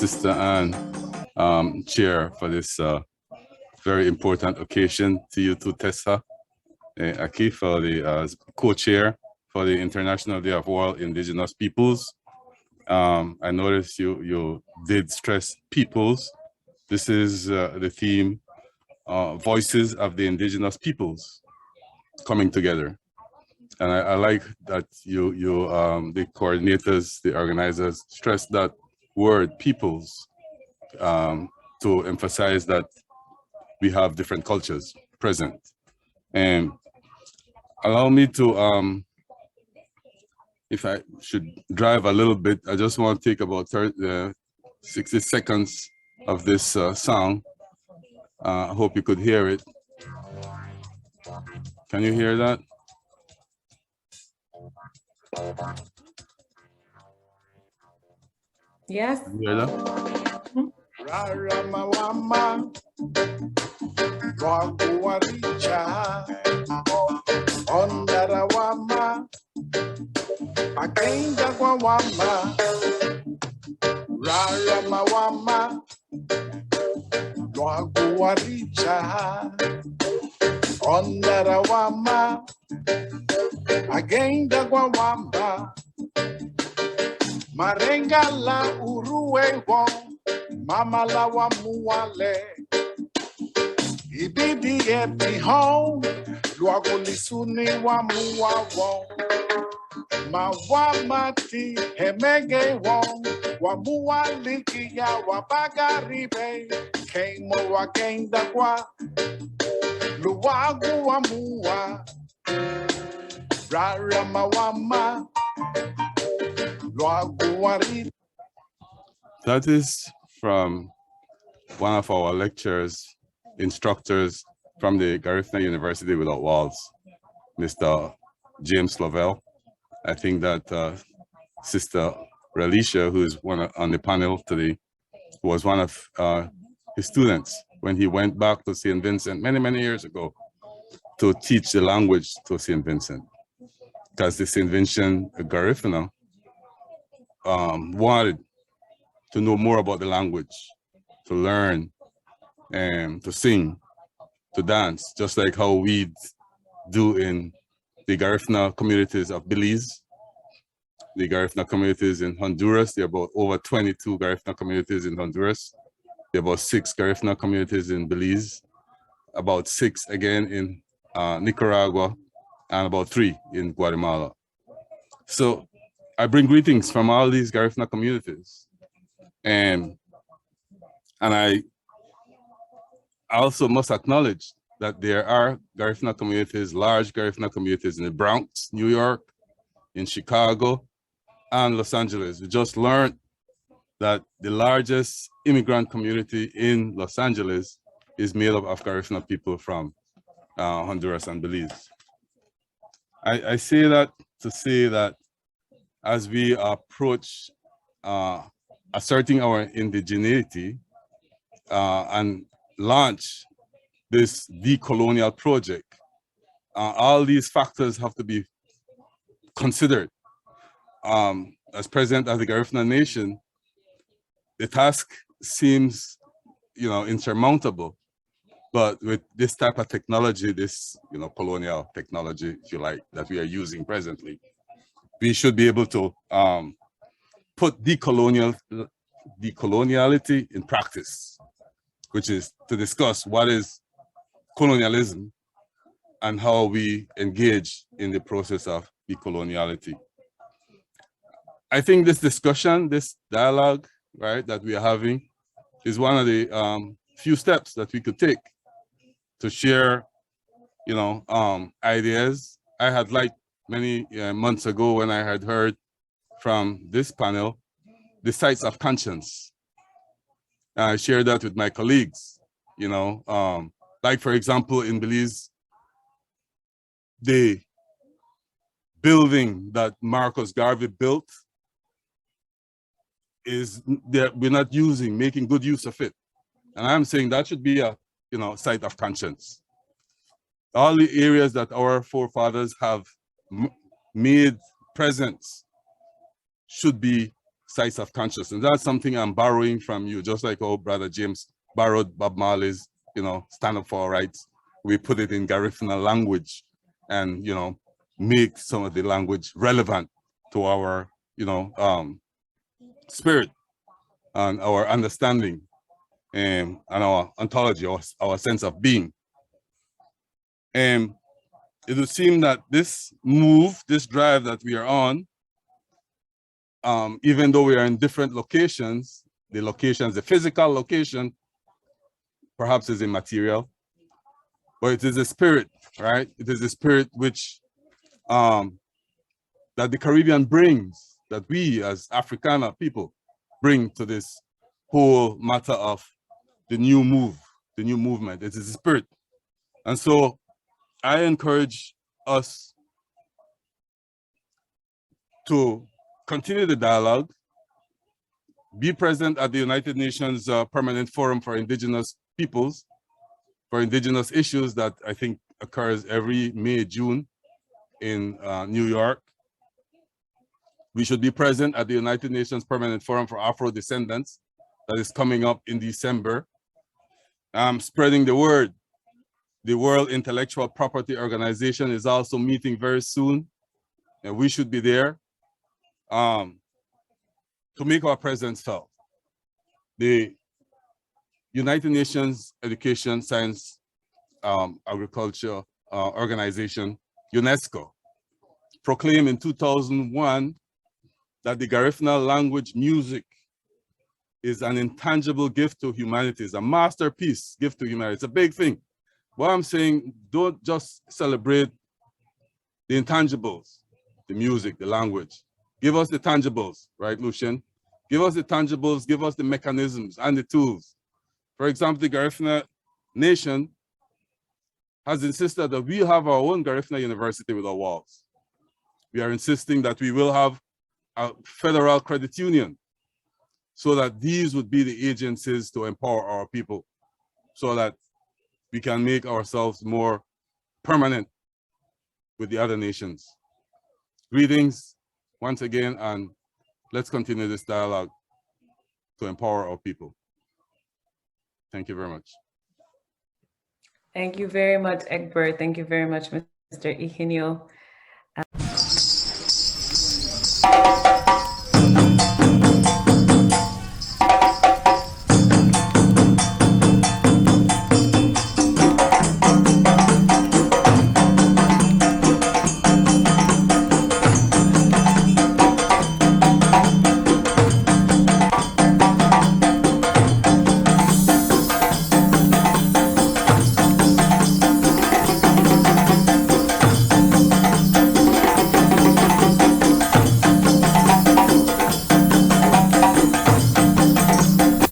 Sister Anne, chair for this very important occasion. To you too, Tessa, Aki, for the co-chair for the International Day of World Indigenous Peoples. I noticed you did stress peoples. This is the theme, voices of the indigenous peoples coming together. And I like that the coordinators, the organizers stress that word, peoples, to emphasize that we have different cultures present. And allow me to, if I should drive a little bit, I just want to take about 60 seconds of this song. I hope you could hear it. Can you hear that? Yes. You hear that? Marenga la uruwe wo, mama la wa muale. Ibidi e bihon, luago lisuni wa muwa wo. Ma wa mati hemege wo, wa muwa liki ya wa bagaribe. Keimo wa kenda kwa, luago wa muwa. Rara mawama. That is from one of our lecturers, instructors from the GARIFUNA University Without Walls, Mr. James Lovell. I think that Sister Relisha, who is on the panel today, was one of his students when he went back to St. Vincent many years ago to teach the language to St. Vincent. Because the St. Vincent GARIFUNA wanted to know more about the language, to learn and to sing, to dance, just like how we do in the GARIFUNA communities of Belize, the GARIFUNA communities in Honduras. There are about over 22 GARIFUNA communities in Honduras. There are about 6 GARIFUNA communities in Belize, about 6 again in Nicaragua, and about 3 in Guatemala. So I bring greetings from all these GARIFUNA communities. And I also must acknowledge that there are GARIFUNA communities, large GARIFUNA communities in the Bronx, New York, in Chicago, and Los Angeles. We just learned that the largest immigrant community in Los Angeles is made up of GARIFUNA people from Honduras and Belize. I say that to say that as we approach asserting our indigeneity and launch this decolonial project, all these factors have to be considered. As president of the GARIFUNA Nation, the task seems, insurmountable. But with this type of technology, this, colonial technology, if you like, that we are using presently, we should be able to put decoloniality in practice, which is to discuss what is colonialism and how we engage in the process of decoloniality. I think this discussion, this dialogue, right, that we are having is one of the few steps that we could take to share, ideas. I had liked many months ago when I had heard from this panel, the sites of conscience. I shared that with my colleagues, like for example, in Belize, the building that Marcus Garvey built is that we're not making good use of it. And I'm saying that should be a, site of conscience. All the areas that our forefathers have made presence should be sites of consciousness. That's something I'm borrowing from you, just like our brother James borrowed Bob Marley's, stand up for our rights. We put it in Garifuna language and, make some of the language relevant to our, spirit and our understanding and our ontology, our sense of being. And it would seem that this move, this drive that we are on, even though we are in different locations, the physical location, perhaps is immaterial, but it is a spirit, right? It is a spirit which, that the Caribbean brings, that we as Africana people bring to this whole matter of the new movement. It is a spirit. And so I encourage us to continue the dialogue, be present at the United Nations Permanent Forum for Indigenous Peoples, for Indigenous issues that I think occurs every May, June in New York. We should be present at the United Nations Permanent Forum for Afro-Descendants that is coming up in December. Spreading the word. The World Intellectual Property Organization is also meeting very soon, and we should be there to make our presence felt. The United Nations Education, Science, Agriculture Organization, UNESCO, proclaimed in 2001 that the Garifuna language music is an intangible gift to humanity. It's a masterpiece gift to humanity. It's a big thing. What I'm saying, don't just celebrate the intangibles, the music, the language. Give us the tangibles, right, Lucian? Give us the tangibles, give us the mechanisms and the tools. For example, the Garifuna Nation has insisted that we have our own Garifuna University with our walls. We are insisting that we will have a federal credit union so that these would be the agencies to empower our people so that we can make ourselves more permanent with the other nations. Greetings once again, and let's continue this dialogue to empower our people. Thank you very much. Thank you very much, Egbert. Thank you very much, Mr. Higinio.